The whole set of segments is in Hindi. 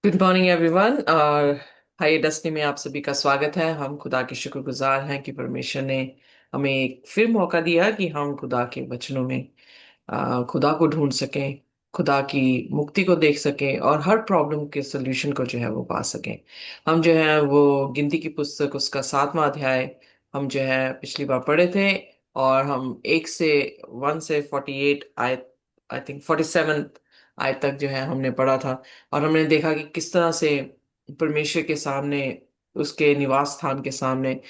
Good morning everyone. और हाय डस्टी में आप सभी का स्वागत है। हम खुदा के शुक्रगुजार हैं कि परमेश्वर ने हमें एक फिर मौका दिया कि हम खुदा के वचनों में खुदा को ढूंढ सकें, खुदा की मुक्ति को देख सकें और हर प्रॉब्लम के सोल्यूशन को जो है वो पा सकें। हम जो है वो गिनती की पुस्तक उसका 7वां अध्याय हम जो है पिछली बार पढ़े थे। और हम 1 से 48 आयत, आई थिंक 47 आयत तक जो है हमने पढ़ा था। और हमने देखा कि किस तरह से परमेश्वर के सामने, उसके निवास स्थान के सामने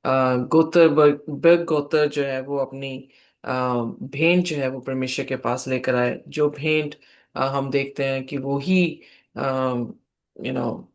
गोत्र बर्ग गोत्र जो है वो अपनी भेंट जो है वो परमेश्वर के पास लेकर आए। जो भेंट हम देखते हैं कि वो ही यू नो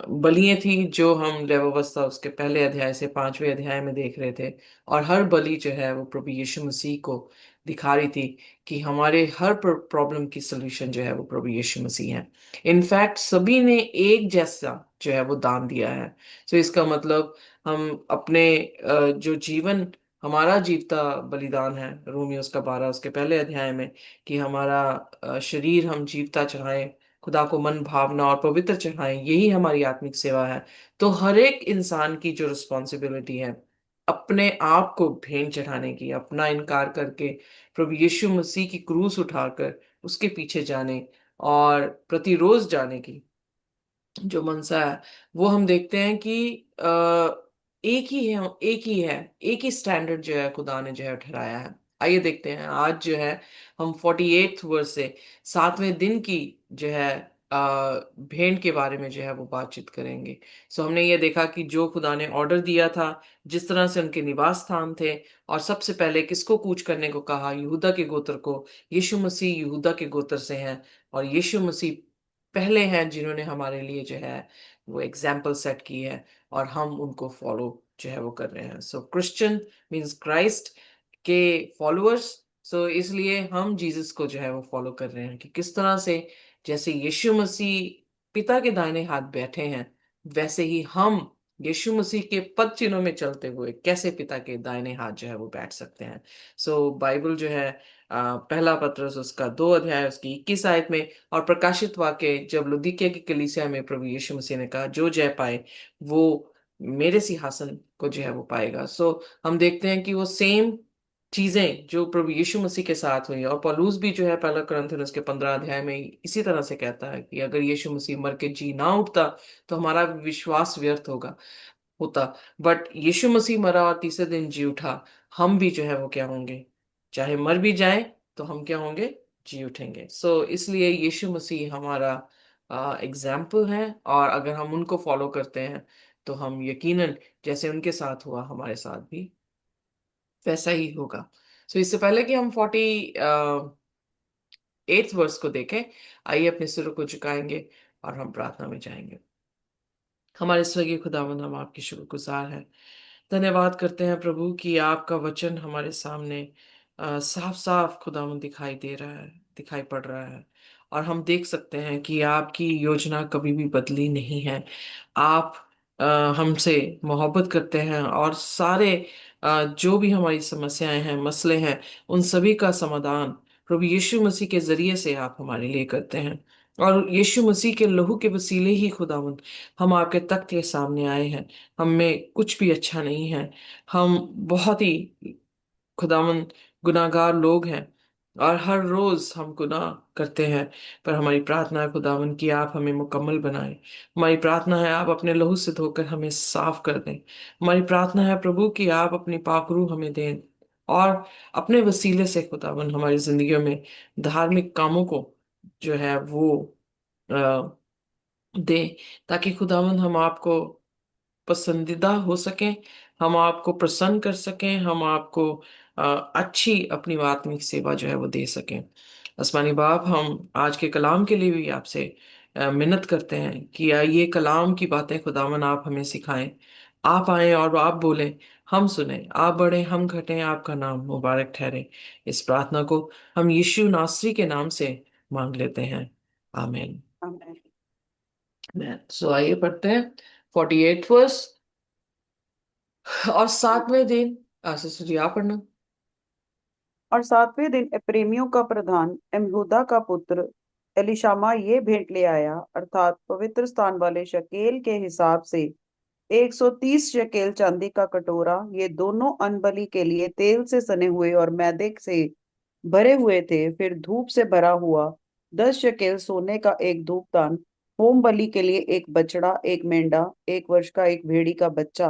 बलियां थी जो हम लेवावस्था उसके पहले अध्याय से 5वें अध्याय में देख रहे थे। और हर बलि जो है वो प्रभु यीशु मसीह को दिखा रही थी कि हमारे हर प्रॉब्लम की सोल्यूशन जो है वो प्रभु यीशु मसीह है। इनफैक्ट सभी ने एक जैसा जो है वो दान दिया है। तो इसका मतलब हम अपने जो जीवन हमारा जीवता बलिदान है, रोमियो उसका 12 उसके पहले अध्याय में, कि हमारा शरीर हम जीवता चढ़ाएं, खुदा को मन भावना और पवित्र चढ़ाएं, यही हमारी आत्मिक सेवा है। तो हर एक इंसान की जो रिस्पॉन्सिबिलिटी है अपने आप को भेंट चढ़ाने की, अपना इनकार करके प्रभु यीशु मसीह की क्रूस उठाकर उसके पीछे जाने और प्रतिरोज जाने की जो मनसा है, वो हम देखते हैं कि एक ही स्टैंडर्ड जो है खुदा ने जो है ठहराया है। आइए देखते हैं आज जो है हम 48 वर्स से 7वें दिन की जो है भेंट के बारे में जो है वो बातचीत करेंगे। सो हमने ये देखा कि जो खुदा ने ऑर्डर दिया था, जिस तरह से उनके निवास स्थान थे, और सबसे पहले किसको कूच करने को कहा, यहूदा के गोत्र को। यीशु मसीह यहूदा के गोत्र से हैं और यीशु मसीह पहले हैं जिन्होंने हमारे लिए जो है वो एग्जाम्पल सेट की है, और हम उनको फॉलो जो है वो कर रहे हैं। सो क्रिश्चियन मीन्स क्राइस्ट के फॉलोअर्स। सो इसलिए हम जीसस को जो है वो फॉलो कर रहे हैं कि किस तरह से जैसे यीशु मसीह पिता के दाहिने हाथ बैठे हैं, वैसे ही हम यीशु मसीह के पद चिन्हों में चलते हुए कैसे पिता के दाहिने हाथ जो है वो बैठ सकते हैं। सो बाइबल जो है पहला पत्रस उसका 2 अध्याय उसकी 21 आयत में, और प्रकाशित वाक्य जब लुदीकिया की कलीसिया में प्रभु यीशु मसीह ने कहा जो जय पाए वो मेरे सिंहासन को जो है वो पाएगा। सो हम देखते हैं कि वो सेम चीजें जो प्रभु यीशु मसीह के साथ हुई, और पौलुस भी जो है पहला कुरिन्थियों उसके 15 अध्याय में इसी तरह से कहता है कि अगर यीशु मसीह मर के जी ना उठता तो हमारा विश्वास व्यर्थ होता। बट यीशु मसीह मरा और तीसरे दिन जी उठा, हम भी जो है वो क्या होंगे, चाहे मर भी जाए तो हम क्या होंगे, जी उठेंगे। सो इसलिए यीशु मसीह हमारा एग्जाम्पल है, और अगर हम उनको फॉलो करते हैं तो हम यकीनन जैसे उनके साथ हुआ हमारे साथ भी वैसा ही होगा। सो इससे पहले कि हम 48 वर्स को देखें, आइए अपने सिरों को झुकाएंगे और हम प्रार्थना में जाएंगे। हमारे स्वर्गीय खुदावंद, हम आपके शुक्रगुजार हैं, धन्यवाद करते हैं प्रभु कि आपका वचन हमारे सामने साफ साफ खुदावंद दिखाई दे रहा है, दिखाई पड़ रहा है। और हम देख सकते हैं कि आपकी योजना कभी भी बदली नहीं है। आप अ, हमसे मोहब्बत करते हैं, और सारे जो भी हमारी समस्याएं हैं, मसले हैं, उन सभी का समाधान प्रभु यीशु मसीह के जरिए से आप हमारे लिए करते हैं। और यीशु मसीह के लहू के वसीले ही खुदावंद हम आपके तख्त के सामने आए हैं। हम में कुछ भी अच्छा नहीं है। हम बहुत ही खुदावंद गुनाहगार लोग हैं, और हर रोज हम गुनाह करते हैं। पर हमारी प्रार्थना है खुदावंद कि आप हमें मुकम्मल बनाएं। हमारी प्रार्थना है आप अपने लहू से धोकर हमें साफ कर दें। हमारी प्रार्थना है प्रभु कि आप अपनी पाकरू हमें दें, और अपने वसीले से खुदावंद हमारी जिंदगियों में धार्मिक कामों को जो है वो दे, ताकि खुदावंद हम आपको पसंदीदा हो सकें, हम आपको प्रसन्न कर सकें, हम आपको अच्छी अपनी आत्मिक सेवा जो है वो दे सकें। आसमानी बाप, हम आज के कलाम के लिए भी आपसे मिन्नत करते हैं कि ये कलाम की बातें खुदावन आप हमें सिखाएं। आप आए और आप बोलें, हम सुने, आप बढ़े हम घटें, आपका नाम मुबारक ठहरे। इस प्रार्थना को हम यीशु नासरी के नाम से मांग लेते हैं, आमीन। आमीन। सो आइए पढ़ते हैं 48 वर्स। और 7वें दिन सिस्टर जी आप पढ़ना। और 7वें दिन एप्रैमियों का प्रधान एमहूदा का पुत्र एलिशामा ये भेंट ले आया, अर्थात पवित्र स्थान वाले शकेल के हिसाब से 130 शकेल चांदी का कटोरा। ये दोनों अनबलि के लिए तेल से सने हुए और मैदे से भरे हुए थे। फिर धूप से भरा हुआ 10 शकेल सोने का एक धूपदान, होम बलि के लिए एक बछड़ा, एक मेंढा, 1 वर्ष का एक भेड़ी का बच्चा,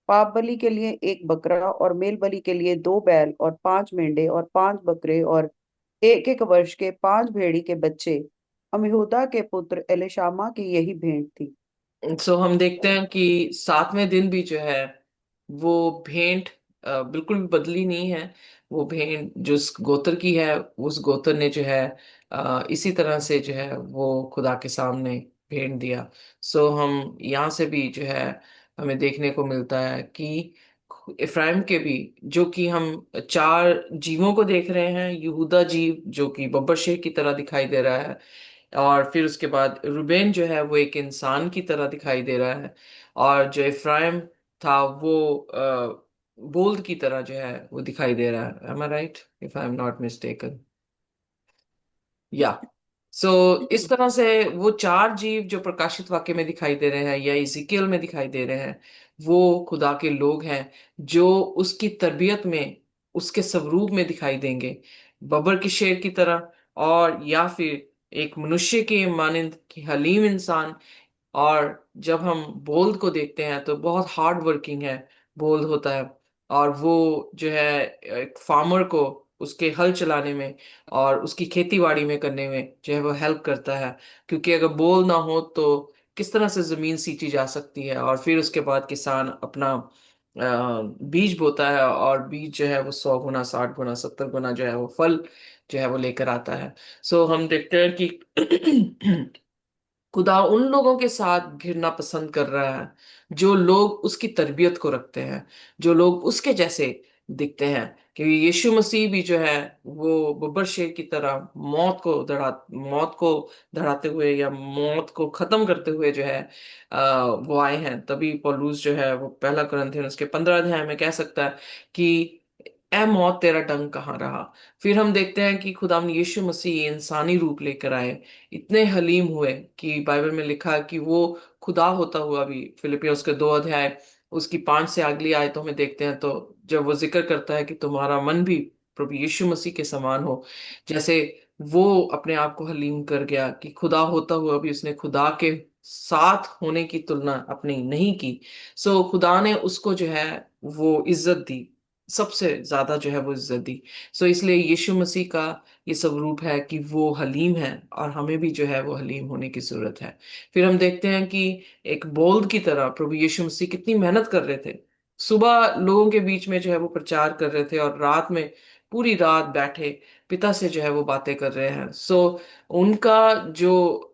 पाप बलि के लिए एक बकरा, और मेल बलि के लिए 2 बैल और 5 मेंढे और 5 बकरे और 1 1 वर्ष के 5 भेड़ी के बच्चे। अम्मीहूदा के पुत्र एलिशामा की यही भेंट थी। सो हम देखते हैं कि सातवें दिन भी जो है वो भेंट बिल्कुल भी बदली नहीं है। वो भेंट जो उस गोत्र की है, उस गोत्र ने जो है इसी तरह से जो है वो खुदा के सामने भेंट दिया। सो हम यहाँ से भी जो है हमें देखने को मिलता है कि इफ्राइम के भी, जो कि हम चार जीवों को देख रहे हैं, यहूदा जीव जो कि बब्बर शेर की तरह दिखाई दे रहा है, और फिर उसके बाद रुबेन जो है वो एक इंसान की तरह दिखाई दे रहा है, और जो इफ्राइम था वो बोल्ड की तरह जो है वो दिखाई दे रहा है। Am I right, if I am not mistaken? या सो इस तरह से वो चार जीव जो प्रकाशित वाक्य में दिखाई दे रहे हैं या इजिकियल में दिखाई दे रहे हैं, वो खुदा के लोग हैं जो उसकी तरबियत में, उसके स्वरूप में दिखाई देंगे, बबर की शेर की तरह, और या फिर एक मनुष्य के मानिंद की हलीम इंसान। और जब हम बोल्ड को देखते हैं तो बहुत हार्ड वर्किंग है, बोल्ड होता है, और वो जो है एक फार्मर को उसके हल चलाने में और उसकी खेती बाड़ी में करने में जो है वो हेल्प करता है। क्योंकि अगर बोल ना हो तो किस तरह से जमीन सींची जा सकती है, और फिर उसके बाद किसान अपना बीज बोता है, और बीज जो है वो 100 गुना, 60 गुना, 70 गुना जो है वो फल जो है वो लेकर आता है। सो हम देखते हैं कि खुदा उन लोगों के साथ घिरना पसंद कर रहा है जो लोग उसकी तरबियत को रखते हैं, जो लोग उसके जैसे दिखते हैं। क्योंकि यीशु मसीह भी जो है वो बब्बर शेर की तरह मौत को दड़ाते हुए या मौत को खत्म करते हुए जो है वो आए हैं। तभी पौलुस जो है वो पहला कुरिन्थियन उसके 15 अध्याय में कह सकता है कि ए मौत तेरा डंक कहाँ रहा। फिर हम देखते हैं कि खुदा यीशु मसीह इंसानी रूप लेकर आए, इतने हलीम हुए कि बाइबल में लिखा है कि वो खुदा होता हुआ भी, फिलिपियों उसके 2 अध्याय उसकी 5 से अगली आयतों में देखते हैं तो जब वो जिक्र करता है कि तुम्हारा मन भी प्रभु यीशु मसीह के समान हो, जैसे वो अपने आप को हलीम कर गया कि खुदा होता हुआ भी उसने खुदा के साथ होने की तुलना अपनी नहीं की। सो खुदा ने उसको जो है वो इज्जत दी, सबसे ज्यादा जो है वो इज्जत दी। सो इसलिए यीशु मसीह का ये स्वरूप है कि वो हलीम है, और हमें भी जो है वो हलीम होने की जरूरत है। फिर हम देखते हैं कि एक बोल्द की तरह प्रभु यीशु मसीह कितनी मेहनत कर रहे थे। सुबह लोगों के बीच में जो है वो प्रचार कर रहे थे, और रात में पूरी रात बैठे पिता से जो है वो बातें कर रहे हैं। सो उनका जो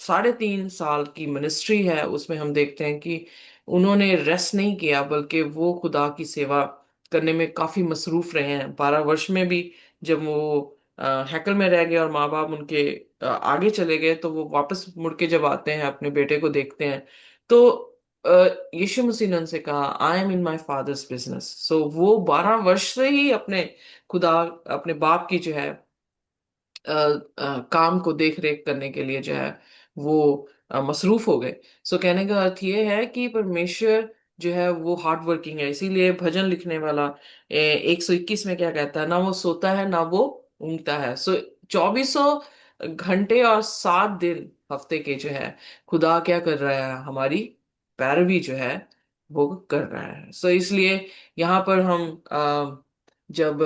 3.5 साल की मिनिस्ट्री है उसमें हम देखते हैं कि उन्होंने रेस्ट नहीं किया, बल्कि वो खुदा की सेवा करने में काफी मसरूफ रहे हैं। 12 वर्ष में भी जब वो हैकल में रह गए और माँ बाप उनके आगे चले गए, तो वो वापस मुड़ के जब आते हैं अपने बेटे को देखते हैं, तो यीशु मसीह ने उनसे कहा I am in my father's business. So वो 12 वर्ष से ही अपने खुदा, अपने बाप की जो है काम को देख रेख करने के लिए जो है वो मसरूफ हो गए। सो कहने का अर्थ ये है कि परमेश्वर जो है वो हार्ड वर्किंग है। इसीलिए भजन लिखने वाला 121 में क्या कहता है, ना वो सोता है ना वो ऊँगता है। सो 2400 घंटे और 7 दिन हफ्ते के जो है खुदा क्या कर रहा है, हमारी पैरवी जो है वो कर रहा है। सो इसलिए यहाँ पर हम जब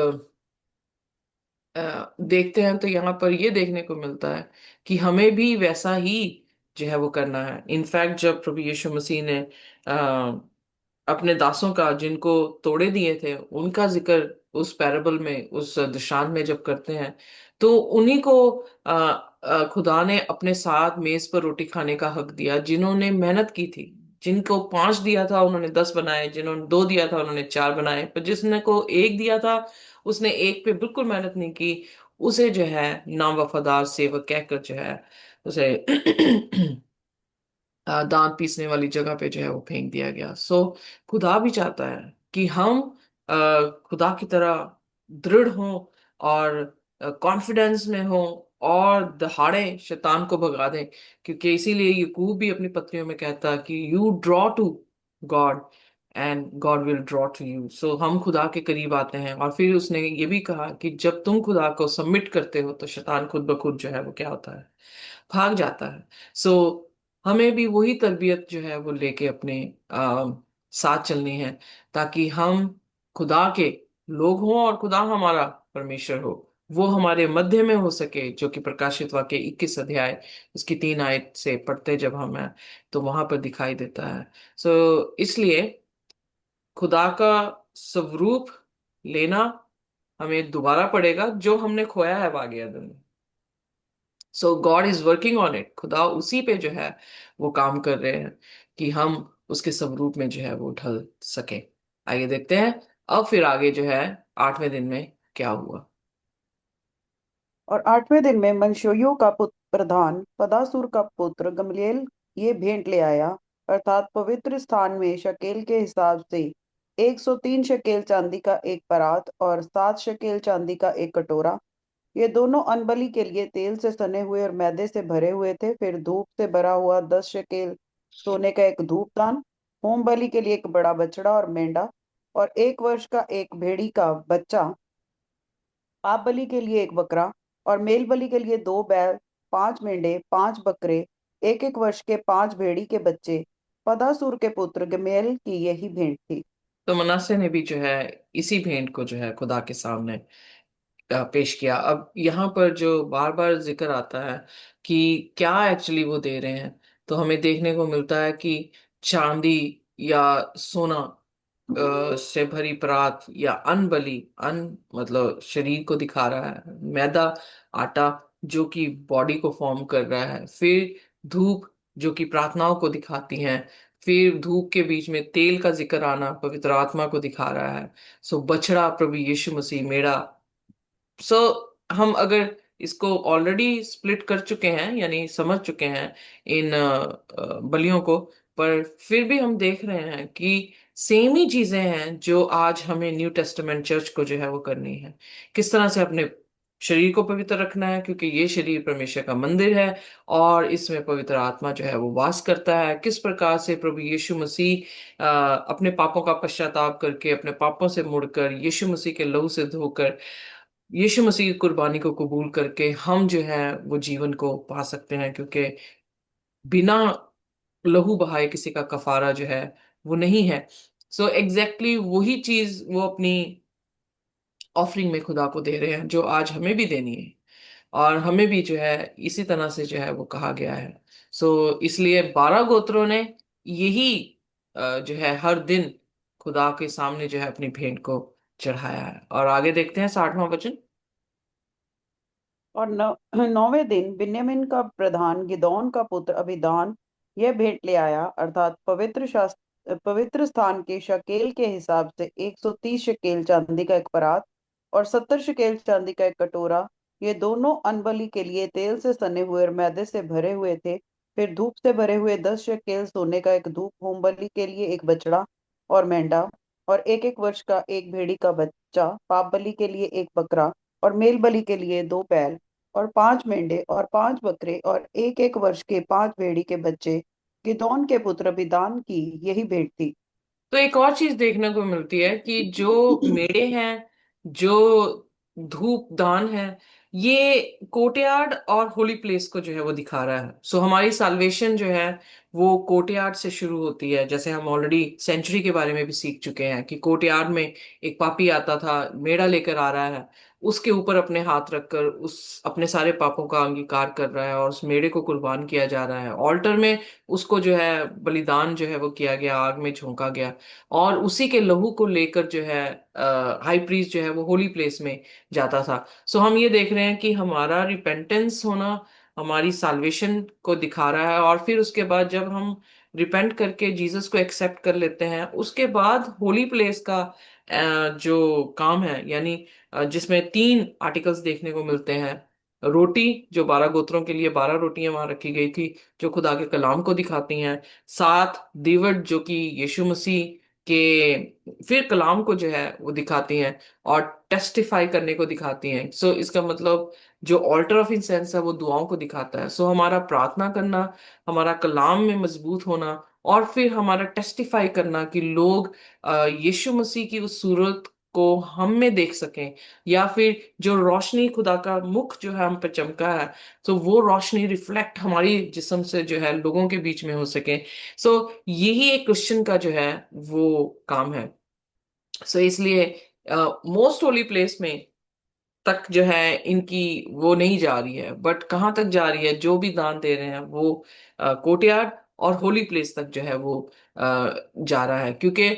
देखते हैं तो यहाँ पर ये देखने को मिलता है कि हमें भी वैसा ही जो है वो करना है। इनफैक्ट जब प्रभु यीशु मसीह ने अपने दासों का, जिनको तोड़े दिए थे, उनका जिक्र उस पैराबल में, उस दृष्टांत में जब करते हैं, तो उन्हीं को खुदा ने अपने साथ मेज पर रोटी खाने का हक दिया जिन्होंने मेहनत की थी। जिनको 5 दिया था उन्होंने 10 बनाए, जिन्होंने 2 दिया था उन्होंने 4 बनाए, पर जिसने को 1 दिया था उसने एक पे बिल्कुल मेहनत नहीं की। उसे जो है नावफादार सेवक कहकर जो है उसे दांत पीसने वाली जगह पे जो है वो फेंक दिया गया। सो खुदा भी चाहता है कि हम खुदा की तरह दृढ़ हों और कॉन्फिडेंस में हों, और दहाड़े शैतान को भगा दें। क्योंकि इसीलिए याकूब भी अपनी पत्रियों में कहता है कि you draw to God and God will draw to you. So हम खुदा के करीब आते हैं। और फिर उसने ये भी कहा कि जब तुम खुदा को सबमिट करते हो तो शैतान खुद ब खुद जो है वो क्या होता है, भाग जाता है। सो हमें भी वही तरबियत जो है वो लेके अपने साथ चलनी है, ताकि हम खुदा के लोग हों और खुदा हमारा परमेश्वर हो। वो हमारे मध्य में हो सके, जो कि प्रकाशित वाक्य 21 अध्याय उसकी 3 आयत से पढ़ते जब हम हैं तो वहां पर दिखाई देता है। सो इसलिए खुदा का स्वरूप लेना हमें दोबारा पड़ेगा, जो हमने खोया है बागी अदम में। So God is working on it. खुदा उसी पे जो है वो काम कर रहे हैं कि हम उसके स्वरूप में जो है वो ढल सके। आइए देखते हैं अब फिर आगे जो है 8वें दिन में क्या हुआ। और 8वें दिन में मनशोइयों का पुत्र प्रधान पदासूर का पुत्र गमलीएल ये भेंट ले आया, अर्थात पवित्र स्थान में शकेल के हिसाब से 103 शकेल चांदी का एक परात और 7 शकेल चांदी का एक कटोरा। ये दोनों अनबली के लिए तेल से सने हुए और मैदे से भरे हुए थे। फिर धूप से भरा हुआ 10 शकेल सोने का एक धूपदान, होम बलि के लिए एक बड़ा बछड़ा और मेंढा, और 1 वर्ष का एक भेड़ी का बच्चा, पाप बलि के लिए एक बकरा, और मेल बलि के लिए 2 बैल, 5 मेंढे, 5 बकरे, 1 1 वर्ष के 5 भेड़ी के बच्चे। पदासूर के पुत्र गमेल की यही भेंट थी। तो मनासे ने भी जो है इसी भेंट को जो है खुदा के सामने पेश किया। अब यहाँ पर जो बार बार जिक्र आता है कि क्या एक्चुअली वो दे रहे हैं, तो हमें देखने को मिलता है कि चांदी या सोना से भरी परात, या अन्न बलि, अन्न मतलब शरीर को दिखा रहा है, मैदा आटा जो कि बॉडी को फॉर्म कर रहा है, फिर धूप जो कि प्रार्थनाओं को दिखाती हैं, फिर धूप के बीच में तेल का जिक्र आना पवित्र आत्मा को दिखा रहा है। सो बछड़ा प्रभु यीशु मसीह, मेढ़ा। सो हम अगर इसको ऑलरेडी स्प्लिट कर चुके हैं यानी समझ चुके हैं इन बलियों को, पर फिर भी हम देख रहे हैं कि सेम ही चीजें हैं जो आज हमें न्यू टेस्टामेंट चर्च को जो है वो करनी है। किस तरह से अपने शरीर को पवित्र रखना है, क्योंकि ये शरीर परमेश्वर का मंदिर है और इसमें पवित्र आत्मा जो है वो वास करता है। किस प्रकार से प्रभु यीशु मसीह अपने पापों का पश्चाताप करके, अपने पापों से मुड़कर, यीशु मसीह के लहू से धोकर, यीशु मसीह की कुर्बानी को कबूल करके हम जो है वो जीवन को पा सकते हैं। क्योंकि बिना लहू बहाए किसी का कफारा जो है वो नहीं है। सो एग्जैक्टली वही चीज वो अपनी ऑफरिंग में खुदा को दे रहे हैं, जो आज हमें भी देनी है। और हमें भी जो है इसी तरह से जो है वो कहा गया है। सो इसलिए 12 गोत्रों ने यही जो है हर दिन खुदा के सामने जो है अपनी भेंट को चढ़ाया है। और आगे देखते हैं 60वां वचन। और 9वें दिन बिन्यामीन का प्रधान गिदोन का पुत्र अबीदान यह भेंट ले आया, अर्थात पवित्र स्थान के शकेल के हिसाब से 130 शकेल चांदी का एक परात और 70 शकेल चांदी का एक कटोरा। ये दोनों अनबली के लिए तेल से सने हुए और मैदे से भरे हुए थे। फिर धूप से भरे हुए 10 शकेल सोने का एक धूप, होम बलि के लिए एक बछड़ा और मेंढा, और 1 1 वर्ष का एक भेड़ी का बच्चा, पाप बलि के लिए एक बकरा, और मेल बलि के लिए 2 बैल और 5 मेंढे और 5 बकरे, और 1 1 वर्ष के 5 भेड़ी के बच्चे। गिदोन के पुत्र बिदान की यही भेंट थी। तो एक और चीज देखने को मिलती है कि जो मेढ़े हैं, जो धूप दान है, ये कोर्टयार्ड और होली प्लेस को जो है वो दिखा रहा है। सो हमारी साल्वेशन जो है वो कोर्टयार्ड से शुरू होती है। जैसे हम ऑलरेडी सेंचुरी के बारे में भी सीख चुके हैं कि कोर्टयार्ड में एक पापी आता था, मेढ़ा लेकर आ रहा है, उसके ऊपर अपने हाथ रखकर उस अपने सारे पापों का अंगीकार कर रहा है और उस मेढ़े को कुर्बान किया जा रहा है। ऑल्टर में उसको जो है बलिदान जो है वो किया गया, आग में झोंका गया, और उसी के लहू को लेकर जो है हाई प्रीस्ट जो है वो होली प्लेस में जाता था। सो हम ये देख रहे हैं कि हमारा रिपेंटेंस होना हमारी साल्वेशन को दिखा रहा है। और फिर उसके बाद जब हम रिपेंट करके जीसस को एक्सेप्ट कर लेते हैं, उसके बाद होली प्लेस का जो काम है, यानी जिसमें 3 आर्टिकल्स देखने को मिलते हैं। रोटी, जो 12 गोत्रों के लिए 12 रोटियां वहां रखी गई थी, जो खुदा के कलाम को दिखाती हैं। 7 दीवट जो कि यीशु मसीह के फिर कलाम को जो है वो दिखाती हैं और टेस्टिफाई करने को दिखाती हैं। सो इसका मतलब जो ऑल्टर ऑफ इंसेंस है वो दुआओं को दिखाता है। सो हमारा प्रार्थना करना, हमारा कलाम में मजबूत होना, और फिर हमारा टेस्टिफाई करना कि लोग यीशु मसीह की उस सूरत को हम में देख सकें, या फिर जो रोशनी खुदा का मुख जो है हम पे चमका है, तो वो रोशनी रिफ्लेक्ट हमारी जिस्म से जो है लोगों के बीच में हो सके। सो यही एक क्रिश्चियन का जो है वो काम है। सो इसलिए मोस्ट होली प्लेस में तक जो है इनकी वो नहीं जा रही है, बट कहाँ तक जा रही है, जो भी दान दे रहे हैं वो कोर्टयार्ड और होली प्लेस तक जो है वो जा रहा है। क्योंकि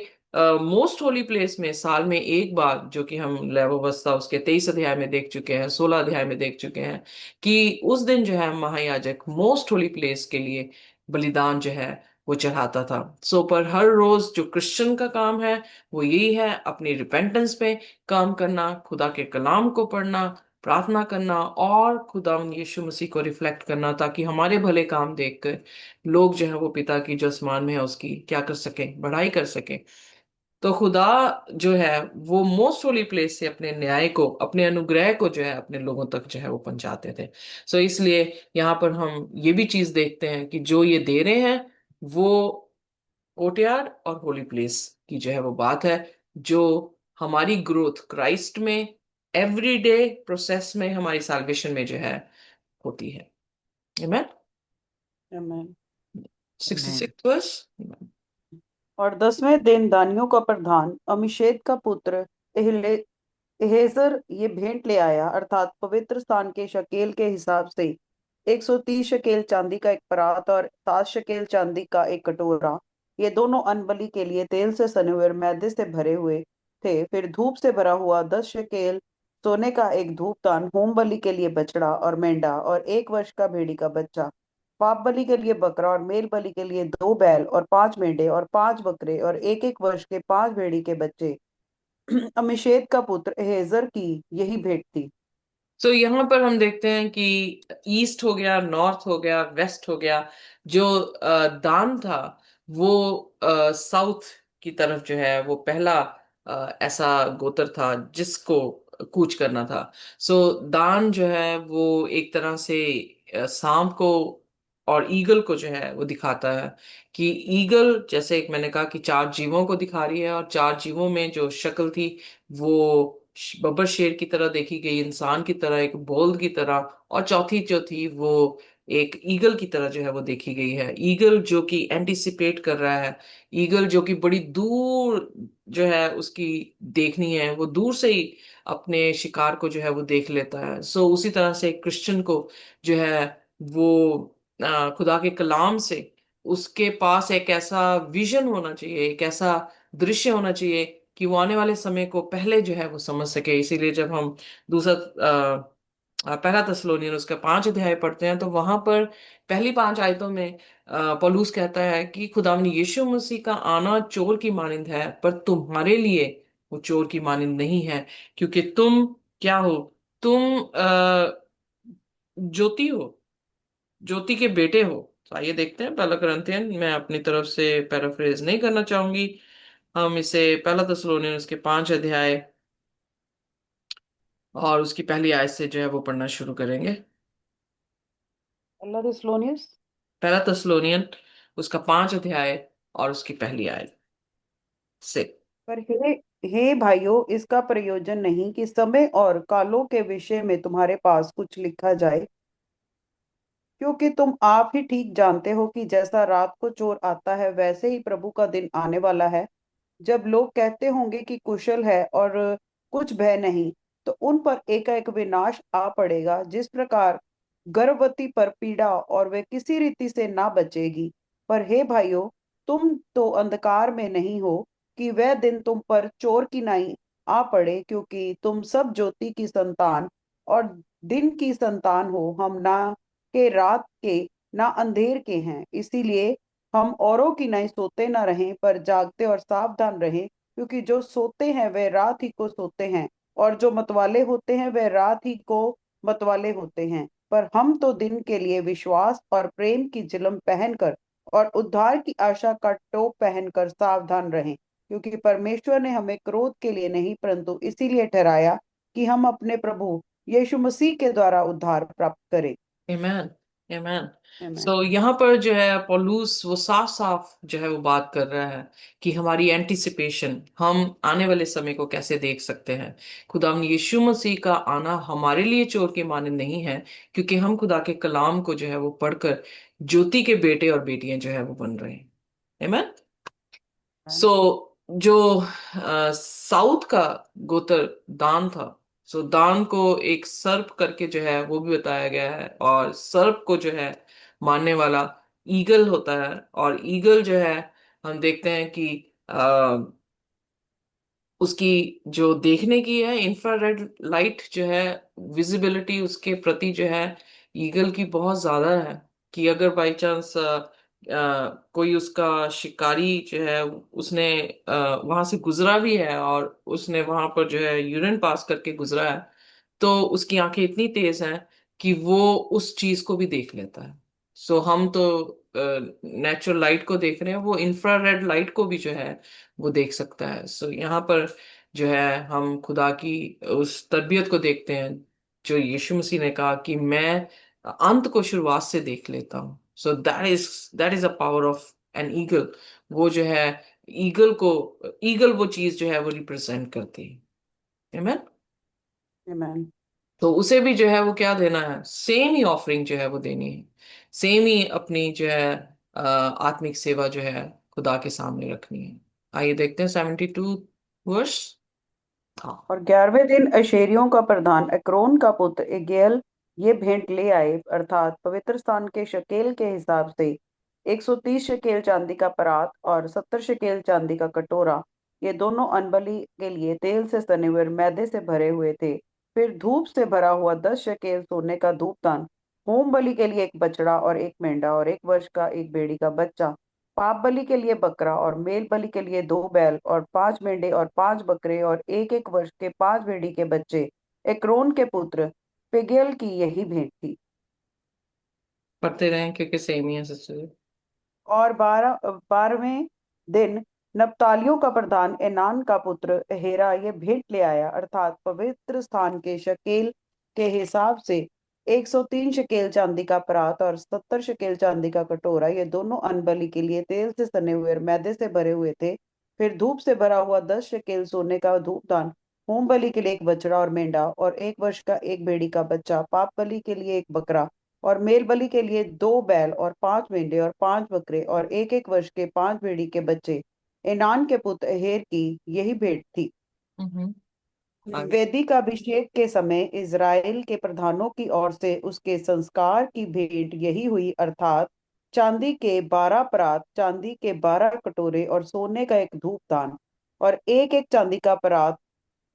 मोस्ट होली प्लेस में साल में एक बार, जो कि हम लेवावस्था उसके 23 अध्याय में देख चुके हैं, 16 अध्याय में देख चुके हैं, कि उस दिन जो है महायाजक मोस्ट होली प्लेस के लिए बलिदान जो है वो चढ़ाता था। सो पर हर रोज जो क्रिश्चियन का काम है वो यही है, अपनी रिपेंटेंस पे काम करना, खुदा के कलाम को पढ़ना, प्रार्थना करना, और खुदा यीशु मसीह को रिफ्लेक्ट करना, ताकि हमारे भले काम देखकर लोग जो है वो पिता की जो आसमान में है उसकी क्या कर सके, बढ़ाई कर सके। तो खुदा जो है वो मोस्ट होली प्लेस से अपने न्याय को, अपने अनुग्रह को जो है अपने लोगों तक जो है वो पहुंचाते थे। सो इसलिए यहाँ पर हम ये भी चीज देखते हैं कि जो ये दे रहे हैं वो कोर्टयार्ड और होली प्लेस की जो है वो बात है, जो हमारी ग्रोथ क्राइस्ट में एवरीडे प्रोसेस में, हमारी साल्वेशन में जो है होती है। Amen? आमीन। 66 वर्स। और 10वें दिन दानियों का प्रधान अमीशेद का पुत्र एहेजर ये भेंट ले आया, अर्थात पवित्र स्थान के शकेल के हिसाब से 130 शकेल चांदी का एक परात और 7 शकेल चांदी का एक कटोरा। ये दोनों अनबलि के लिए तेल से सने हुए और मैदे से भरे हुए थे। फिर धूप से भरा हुआ 10 शकेल सोने का एक धूपदान, होम बलि के लिए बछड़ा और मेंढा और 1 वर्ष का भेड़ी का बच्चा, पाप बलि के लिए बकरा और मेल बलि के लिए 2 बैल और 5 मेंढे और 5 बकरे और 1 1 वर्ष के 5 भेड़ी के बच्चे। अमिशेद का पुत्र एहेजर की यही भेंट थी। सो यहाँ पर हम देखते हैं कि ईस्ट हो गया, नॉर्थ हो गया, वेस्ट हो गया, जो दान था वो साउथ की तरफ जो है वो पहला ऐसा गोत्र था जिसको कूच करना था। सो दान जो है वो एक तरह से सांप को और ईगल को जो है वो दिखाता है, कि ईगल जैसे एक मैंने कहा कि चार जीवों को दिखा रही है, और चार जीवों में जो शक्ल थी वो बब्बर शेर की तरह देखी गई, इंसान की तरह, एक बोल्ड की तरह, और चौथी जो थी वो एक ईगल की तरह जो है वो देखी गई है। ईगल जो कि एंटिसिपेट कर रहा है, ईगल जो कि बड़ी दूर जो है उसकी देखनी है, वो दूर से ही अपने शिकार को जो है वो देख लेता है। सो उसी तरह से क्रिश्चियन को जो है वो खुदा के कलाम से उसके पास एक ऐसा विजन होना चाहिए, एक ऐसा दृश्य होना चाहिए कि वो आने वाले समय को पहले जो है वो समझ सके। इसीलिए जब हम दूसरा पहला थस्सलोनियन उसका 5 अध्याय पढ़ते हैं, तो वहां पर पहली 5 आयतों में पौलुस कहता है कि खुदावंद यीशु मसीह का आना चोर की मानिंद है, पर तुम्हारे लिए वो चोर की मानिंद नहीं है, क्योंकि तुम क्या हो, तुम ज्योति हो, ज्योति के बेटे हो। तो आइए देखते हैं पहला करंथियन, मैं अपनी तरफ से पैराफ्रेज नहीं करना चाहूंगी, हम इसे पहला थस्सलोनियन उसके 5 अध्याय और उसकी पहली आयत से जो है वो पढ़ना शुरू करेंगे। अल्लाह थिस्सलुनीस। पहला थस्सलोनियन उसका 5 अध्याय और उसकी पहली आयत से। पर हे भाइयों, इसका प्रयोजन नहीं कि समय और कालों के विषय में तुम्हारे पास कुछ लिखा जाए, क्योंकि तुम आप ही ठीक जानते हो कि जैसा रात को चोर आता है वैसे ही प्रभु का दिन आने वाला है। जब लोग कहते होंगे कि कुशल है और कुछ भय नहीं, तो उन पर एकाएक विनाश आ पड़ेगा, जिस प्रकार गर्भवती पर पीड़ा, और वे किसी रीति से ना बचेगी। पर हे भाइयों, तुम तो अंधकार में नहीं हो कि वह दिन तुम पर चोर की नाई आ पड़े, क्योंकि तुम सब ज्योति की संतान और दिन की संतान हो। हम ना के रात के ना अंधेर के हैं। इसीलिए हम औरों की नहीं सोते न रहें, पर जागते और सावधान रहें, क्योंकि जो सोते हैं वे रात ही को सोते हैं, और जो मतवाले होते हैं वे रात ही को मतवाले होते हैं। पर हम तो दिन के लिए विश्वास और प्रेम की चिलम पहनकर और उद्धार की आशा का टोप पहनकर सावधान रहें, क्योंकि परमेश्वर ने हमें क्रोध के लिए नहीं परंतु इसीलिए ठहराया कि हम अपने प्रभु यीशु मसीह के द्वारा उद्धार प्राप्त करे। Amen. Amen. आमेन। सो यहाँ पर जो है पौलुस वो साफ साफ जो है वो बात कर रहा है कि हमारी एंटिसिपेशन, हम आने वाले समय को कैसे देख सकते हैं। खुदावंद यीशु मसीह का आना हमारे लिए चोर के माने नहीं है, क्योंकि हम खुदा के कलाम को जो है वो पढ़कर ज्योति के बेटे और बेटियां जो है वो बन रहे हैं। Amen? सो जो साउथ का गोत्र दान था, सो दान को एक सर्प करके जो है वो भी बताया गया है, और सर्प को जो है मारने वाला ईगल होता है। और ईगल जो है हम देखते हैं कि उसकी जो देखने की है इंफ्रारेड लाइट जो है, विजिबिलिटी उसके प्रति जो है ईगल की बहुत ज्यादा है, कि अगर बाई चांस कोई उसका शिकारी जो है उसने वहां से गुजरा भी है और उसने वहां पर जो है यूरिन पास करके गुजरा है, तो उसकी आंखें इतनी तेज हैं कि वो उस चीज को भी देख लेता है। सो हम तो नेचुरल लाइट को देख रहे हैं, वो इंफ्रारेड लाइट को भी जो है वो देख सकता है। सो यहाँ पर जो है हम खुदा की उस तरबियत को देखते हैं, जो यीशु मसीह ने कहा कि मैं अंत को शुरुआत से देख लेता हूँ। So that is a power of an eagle. वो जो है ईगल को, ईगल वो चीज जो है वो रिप्रेजेंट करती है। Amen? आमेन। तो उसे भी जो है वो क्या देना है, सेम ही ऑफरिंग जो है वो देनी है, सेम ही अपनी जो है आत्मिक सेवा जो है खुदा के सामने रखनी है। आइए देखते हैं 72 वर्ष। हाँ। और 11वें दिन अशेरियों का प्रधान एक्रोन का पुत्र एगेल ये भेंट ले आए, अर्थात पवित्र स्थान के शकेल के हिसाब से 130 शकेल चांदी का परात और 70 शकेल चांदी का कटोरा। ये दोनों अनबली के लिए तेल से सने हुए और मैदे से भरे हुए थे। फिर धूप से भरा हुआ 10 शकेल सोने का धूपदान, होम बलि के लिए एक बछड़ा और एक मेंढा और 1 वर्ष का एक भेड़ी का बच्चा, पाप बलि के लिए बकरा और मेल बलि के लिए 2 बैल और 5 मेंढे और 5 बकरे और 1 1 वर्ष के 5 भेड़ी के बच्चे। एक्रोन के पुत्र पेगेल की यही भेंट थी। पढ़ते रहें क्योंकि सेम ही है सिस्टर। और 12वें दिन नप्तालियों का प्रधान एनान का पुत्र हेरा ये भेंट ले आया, अर्थात पवित्र स्थान के शकेल के हिसाब से 103 शकेल चांदी का परात और 70 शकेल चांदी का कटोरा। ये दोनों अनबली के लिए तेल से सने हुए और मैदे से भरे हुए थे। फिर धूप से भरा हुआ 10 शकेल सोने का धूपदान, होम बलि के लिए एक बछड़ा और मेंढा और 1 वर्ष का एक भेड़ी का बच्चा, पाप बलि के लिए एक बकरा और मेल बलि के लिए 2 बैल और 5 मेंढे और 5 बकरे और 1 1 वर्ष के 5 भेड़ी के बच्चे। एनान के पुत्र अहेर की यही भेंट थी। हम्म। आगे। वैदिक अभिषेक के समय इज़राइल के प्रधानों की ओर से उसके संस्कार की भेंट यही हुई, अर्थात चांदी के 12 परात, चांदी के 12 कटोरे और सोने का एक धूपदान और 1 1 चांदी का परात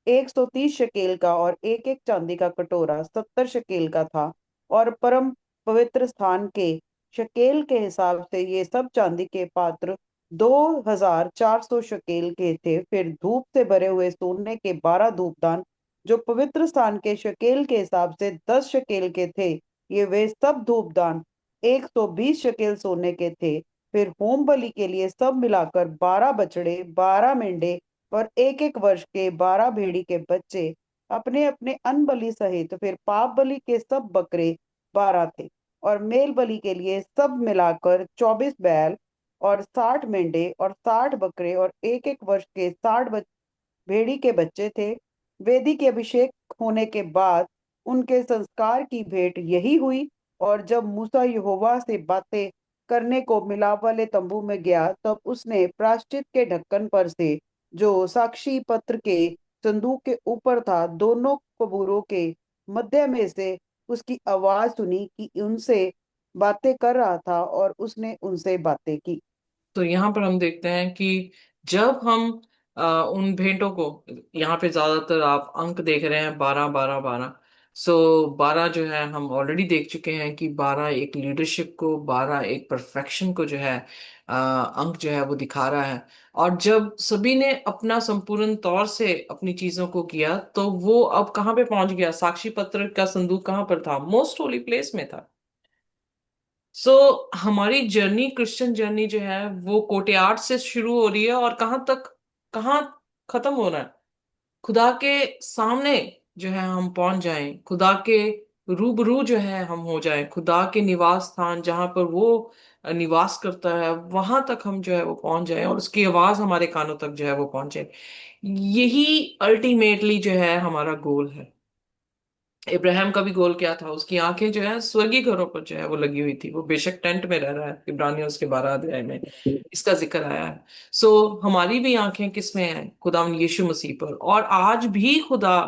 130 शकेल का और 1 1 चांदी का कटोरा 70 शकेल का था। और परम पवित्र स्थान के शकेल के हिसाब से ये सब चांदी के पात्र 2400 शकेल के थे। फिर धूप से भरे हुए सोने के 12 धूपदान, जो पवित्र स्थान के शकेल के हिसाब से 10 शकेल के थे, ये वे सब धूपदान 120 शकेल सोने के थे। फिर होम बलि के लिए सब मिलाकर 12 बछड़े, 12 मेंढे और 1 1 वर्ष के 12 भेड़ी के बच्चे, अपने अपने अन्न बलि सहित। फिर पाप बलि के सब बकरे 12 थे। और मेल बलि के लिए सब मिलाकर 24 बैल और 60 मेंढे और 60 बकरे और 1 1 वर्ष के 60 भेड़ी के बच्चे थे। वेदी के अभिषेक होने के बाद उनके संस्कार की भेंट यही हुई। और जब मूसा यहोवा से बातें करने को मिलाप वाले तंबू में गया, तब उसने प्रायश्चित के ढक्कन पर से, जो साक्षी पत्र के संदूक के ऊपर था, दोनों कबूरों के मध्य में से उसकी आवाज सुनी कि उनसे बातें कर रहा था, और उसने उनसे बातें की। तो यहाँ पर हम देखते हैं कि जब हम उन भेंटों को, यहाँ पे ज्यादातर आप अंक देख रहे हैं 12 12 12। सो 12 जो है हम ऑलरेडी देख चुके हैं कि 12 एक लीडरशिप को, 12 एक परफेक्शन को जो है अंक जो है वो दिखा रहा है। और जब सभी ने अपना संपूर्ण तौर से अपनी चीजों को किया, तो वो अब कहाँ पे पहुंच गया, साक्षी पत्र का संदूक कहाँ पर था, मोस्ट होली प्लेस में था। सो हमारी जर्नी, क्रिश्चियन जर्नी जो है वो कोर्टयार्ड से शुरू हो रही है, और कहाँ तक, कहाँ खत्म हो रहा है, खुदा के सामने। जो है हम पहुंच जाएं, खुदा के रूबरू जो है हम हो जाएं, खुदा के निवास स्थान जहां पर वो निवास करता है वहां तक हम जो है वो पहुंच जाएं, और उसकी आवाज हमारे कानों तक जो है वो पहुंचे। यही अल्टीमेटली जो है हमारा गोल है। इब्राहिम का भी गोल क्या था? उसकी आंखें जो है स्वर्गीय घरों पर जो है वो लगी हुई थी। वो बेशक टेंट में रह रहा है, इब्रानियों उसके 12 अध्याय में इसका जिक्र आया है। सो हमारी भी आंखें किस में हैं? खुदा यीशु मसीह पर। और आज भी खुदा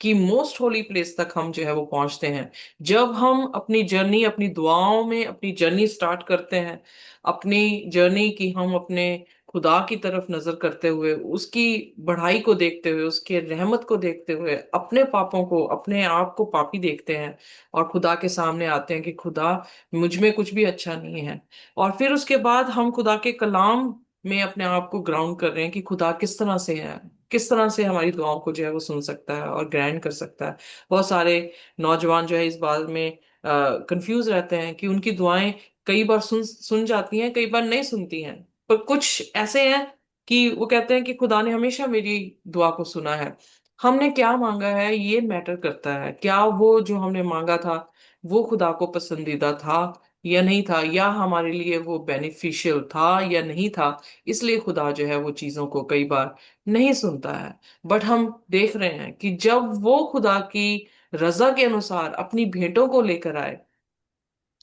की मोस्ट होली प्लेस तक हम जो है वो पहुंचते हैं जब हम अपनी जर्नी, अपनी दुआओं में अपनी जर्नी स्टार्ट करते हैं। अपनी जर्नी की हम अपने खुदा की तरफ नजर करते हुए, उसकी बढ़ाई को देखते हुए, उसके रहमत को देखते हुए, अपने पापों को, अपने आप को पापी देखते हैं और खुदा के सामने आते हैं कि खुदा मुझ में कुछ भी अच्छा नहीं है। और फिर उसके बाद हम खुदा के कलाम में अपने आप को ग्राउंड कर रहे हैं कि खुदा किस तरह से है, किस तरह से हमारी दुआओं को जो है वो सुन सकता है और ग्रैंड कर सकता है। बहुत सारे नौजवान जो है इस बात में कंफ्यूज रहते हैं कि उनकी दुआएं कई बार सुन सुन जाती हैं, कई बार नहीं सुनती हैं। पर कुछ ऐसे हैं कि वो कहते हैं कि खुदा ने हमेशा मेरी दुआ को सुना है। हमने क्या मांगा है ये मैटर करता है। क्या वो जो हमने मांगा था वो खुदा को पसंदीदा था या नहीं था, या हमारे लिए वो बेनिफिशियल था या नहीं था। इसलिए खुदा जो है वो चीजों को कई बार नहीं सुनता है। बट हम देख रहे हैं कि जब वो खुदा की रजा के अनुसार अपनी भेंटों को लेकर आए,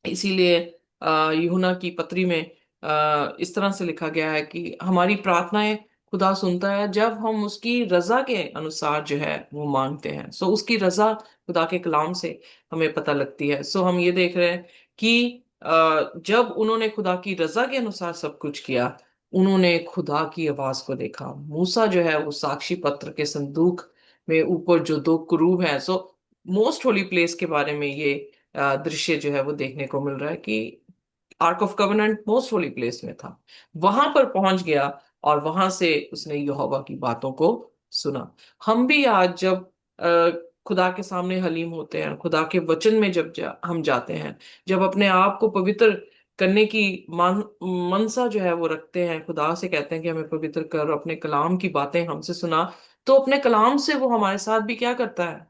इसीलिए यूहन्ना की पत्री में इस तरह से लिखा गया है कि हमारी प्रार्थनाएं खुदा सुनता है जब हम उसकी रजा के अनुसार जो है वो मांगते हैं। सो उसकी रजा खुदा के कलाम से हमें पता लगती है। सो हम ये देख रहे हैं कि जब उन्होंने खुदा की रजा के अनुसार सब कुछ किया, उन्होंने खुदा की आवाज को देखा। मूसा जो है वो साक्षी पत्र के संदूक में ऊपर जो दो कुरूब हैं, सो मोस्ट होली प्लेस के बारे में ये दृश्य जो है वो देखने को मिल रहा है कि arc of covenant most holy place में था। वहां पर पहुंच गया और वहां से उसने यहोवा की बातों को सुना। हम भी आज जब खुदा के सामने हलीम होते हैं, खुदा के वचन में जब हम जाते हैं, जब अपने आप को पवित्र करने की मनसा जो है वो रखते हैं, खुदा से कहते हैं कि हमें पवित्र कर, अपने कलाम की बातें हमसे सुना, तो अपने कलाम से वो हमारे साथ भी क्या करता है?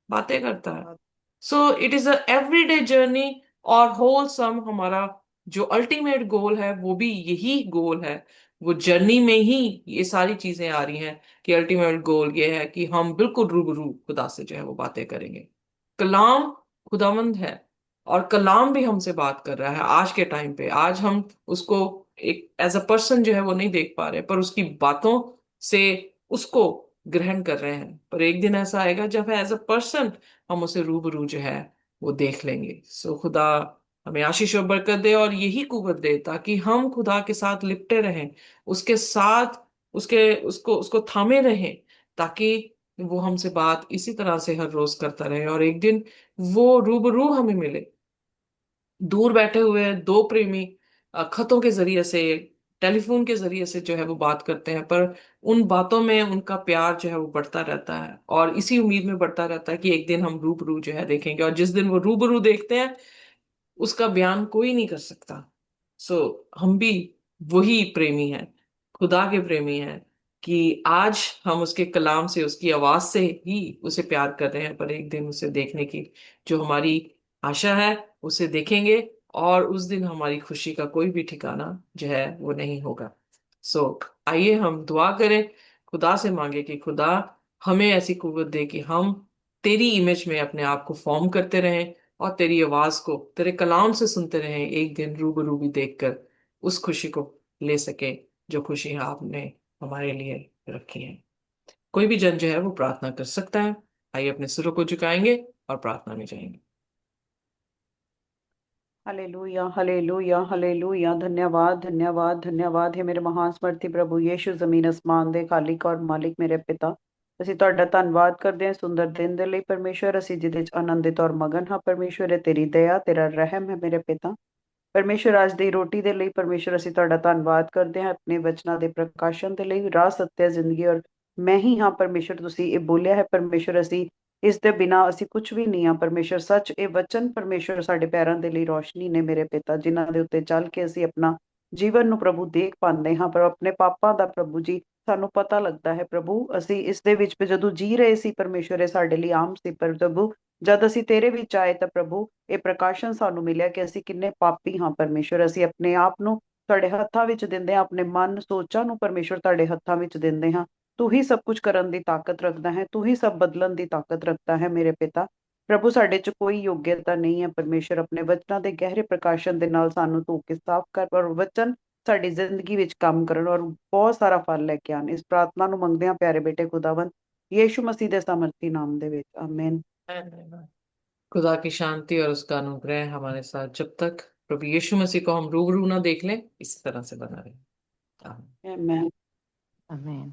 बातें करता है। So it is a everyday journey. और होलसम हमारा जो अल्टीमेट गोल है वो भी यही गोल है। वो जर्नी में ही ये सारी चीजें आ रही हैं कि अल्टीमेट गोल ये है कि हम बिल्कुल रूबरू खुदा से जो है वो बातें करेंगे। कलाम खुदावंद है और कलाम भी हमसे बात कर रहा है आज के टाइम पे। आज हम उसको एक एज अ पर्सन जो है वो नहीं देख पा रहे, पर उसकी बातों से उसको ग्रहण कर रहे हैं। पर एक दिन ऐसा आएगा जब एज अ पर्सन हम उसे रूबरू जो है वो देख लेंगे। सो खुदा हमें आशीष और बरकत दे और यही कुवत दे ताकि हम खुदा के साथ लिपटे रहें, उसके साथ उसके उसको उसको थामे रहें, ताकि वो हमसे बात इसी तरह से हर रोज करता रहे और एक दिन वो रूबरू हमें मिले। दूर बैठे हुए दो प्रेमी खतों के जरिए से, टेलीफोन के जरिए से जो है वो बात करते हैं, पर उन बातों में उनका प्यार जो है वो बढ़ता रहता है और इसी उम्मीद में बढ़ता रहता है कि एक दिन हम रूबरू जो है देखेंगे। और जिस दिन वो रूबरू देखते हैं उसका बयान कोई नहीं कर सकता। सो हम भी वही प्रेमी हैं, खुदा के प्रेमी हैं, कि आज हम उसके कलाम से, उसकी आवाज से ही उसे प्यार कर रहे हैं, पर एक दिन उसे देखने की जो हमारी आशा है उसे देखेंगे। और उस दिन हमारी खुशी का कोई भी ठिकाना जो है वो नहीं होगा। सो आइए हम दुआ करें, खुदा से मांगे कि खुदा हमें ऐसी कुव्वत दे कि हम तेरी इमेज में अपने आप को फॉर्म करते रहें और तेरी आवाज को तेरे कलाम से सुनते रहें, एक दिन रूबरू भी देखकर उस खुशी को ले सके जो खुशी आपने हमारे लिए रखी है। कोई भी जन जो है वो प्रार्थना कर सकता है। आइए अपने सिरों को झुकाएंगे और प्रार्थना में जाएंगे। Hallelujah, hallelujah, hallelujah. धन्यवाद, धन्यवाद, धन्यवाद है मेरे महान स्मर्थी प्रभु यीशु, ਜ਼ਮੀਨ ਅਸਮਾਨ ਦੇ ਖਾਲਿਕ ਔਰ ਮਾਲਿਕ ਮੇਰੇ ਪਿਤਾ। ਅਸੀਂ ਤੁਹਾਡਾ ਧੰਨਵਾਦ ਕਰਦੇ ਹਾਂ ਸੁੰਦਰ ਦਿਨ ਦੇ ਲਈ ਪਰਮੇਸ਼ਵਰ, ਅਸੀਂ ਜਿਹਦੇ ਚ ਆਨੰਦਿਤ ਔਰ ਮਗਨ ਹਾਂ ਪਰਮੇਸ਼ਵਰ। ਇਹ ਤੇਰੀ ਦਇਆ, ਤੇਰਾ ਰਹਿਮ ਹੈ ਮੇਰੇ ਪਿਤਾ। ਪਰਮੇਸ਼ਵਰ, ਅੱਜ ਦੀ ਰੋਟੀ ਦੇ ਲਈ ਪਰਮੇਸ਼ਵਰ ਅਸੀਂ ਤੁਹਾਡਾ ਧੰਨਵਾਦ ਕਰਦੇ ਹਾਂ, ਆਪਣੇ ਵਚਨਾਂ ਦੇ ਪ੍ਰਕਾਸ਼ਨ ਦੇ ਲਈ। ਰਾਹ, ਸੱਤਿਆ, ਜ਼ਿੰਦਗੀ ਔਰ ਮੈਂ ਹੀ ਹਾਂ ਪਰਮੇਸ਼ਵਰ, ਤੁਸੀਂ ਇਹ ਬੋਲਿਆ ਹੈ ਪਰਮੇਸ਼ਵਰ। ਅਸੀਂ ਇਸ ਦੇ ਬਿਨਾਂ ਅਸੀਂ ਕੁਝ ਵੀ ਨਹੀਂ ਹਾਂ ਪਰਮੇਸ਼ਵਰ। ਸੱਚ ਇਹ ਵਚਨ ਪਰਮੇਸ਼ਵਰ ਸਾਡੇ ਪੈਰਾਂ ਦੇ ਲਈ ਰੋਸ਼ਨੀ ਨੇ ਮੇਰੇ ਪਿਤਾ, ਜਿਨ੍ਹਾਂ ਦੇ ਉੱਤੇ ਚੱਲ ਕੇ ਅਸੀਂ ਆਪਣਾ ਜੀਵਨ ਨੂੰ ਪ੍ਰਭੂ ਦੇਖ ਪਾਉਂਦੇ ਹਾਂ। ਪਰ ਆਪਣੇ ਪਾਪਾਂ ਦਾ ਪ੍ਰਭੂ ਜੀ ਸਾਨੂੰ ਪਤਾ ਲੱਗਦਾ ਹੈ ਪ੍ਰਭੂ, ਅਸੀਂ ਇਸ ਦੇ ਵਿੱਚ ਵੀ ਜਦੋਂ ਜੀ ਰਹੇ ਸੀ ਪਰਮੇਸ਼ਵਰ, ਇਹ ਸਾਡੇ ਲਈ ਆਮ ਸੀ। ਪਰ ਪ੍ਰਭੂ, ਜਦ ਅਸੀਂ ਤੇਰੇ ਵਿੱਚ ਆਏ ਤਾਂ ਪ੍ਰਭੂ ਇਹ ਪ੍ਰਕਾਸ਼ਨ ਸਾਨੂੰ ਮਿਲਿਆ ਕਿ ਅਸੀਂ ਕਿੰਨੇ ਪਾਪੀ ਹਾਂ ਪਰਮੇਸ਼ਵਰ। ਅਸੀਂ ਆਪਣੇ ਆਪ ਨੂੰ ਤੁਹਾਡੇ ਹੱਥਾਂ ਵਿੱਚ ਦਿੰਦੇ ਹਾਂ, ਆਪਣੇ ਮਨ ਸੋਚਾਂ ਨੂੰ ਪਰਮੇਸ਼ਵਰ ਤੁਹਾਡੇ ਹੱਥਾਂ ਵਿੱਚ ਦਿੰਦੇ ਹਾਂ। ਤੂੰ ਹੀ ਸਭ ਕੁਝ ਕਰਨ ਦੀ ਤਾਕਤ ਰੱਖਦਾ ਹੈ, ਤੂੰ ਹੀ ਸਭ ਬਦਲਣ ਦੀ ਤਾਕਤ ਰੱਖਦਾ ਹੈ ਮੇਰੇ ਪਿਤਾ। ਪ੍ਰਭੂ, ਸਾਡੇ 'ਚ ਕੋਈ ਯੋਗਿਅਤਾ ਨਹੀਂ ਹੈ ਪਰਮੇਸ਼ਵਰ, ਆਪਣੇ ਵਚਨਾਂ ਦੇ ਗਹਿਰੇ ਪ੍ਰਕਾਸ਼ਨ ਦੇ ਨਾਲ ਸਾਨੂੰ ਧੋ ਕੇ ਸਾਫ਼ ਕਰ, ਔਰ ਵਚਨ ਸਾਡੀ ਜ਼ਿੰਦਗੀ ਵਿੱਚ ਕੰਮ ਕਰਨ ਔਰ ਬਹੁਤ ਸਾਰਾ ਫਲ ਲੈ ਕੇ ਆਉਣ। ਇਸ ਪ੍ਰਾਰਥਨਾ ਨੂੰ ਮੰਗਦੇ ਹਾਂ ਪਿਆਰੇ ਬੇਟੇ ਖੁਦਾਵੰਦ यीशु मसीह ਦੇ सामर्थी नाम ਦੇ ਵਿੱਚ, आमीन। खुदा की शांति और उसका अनुग्रह हमारे साथ जब तक प्रभु यीशु मसीह को हम रूबरू ना देख लें, इसी तरह से बना रहे। आमीन। आमीन। आमीन।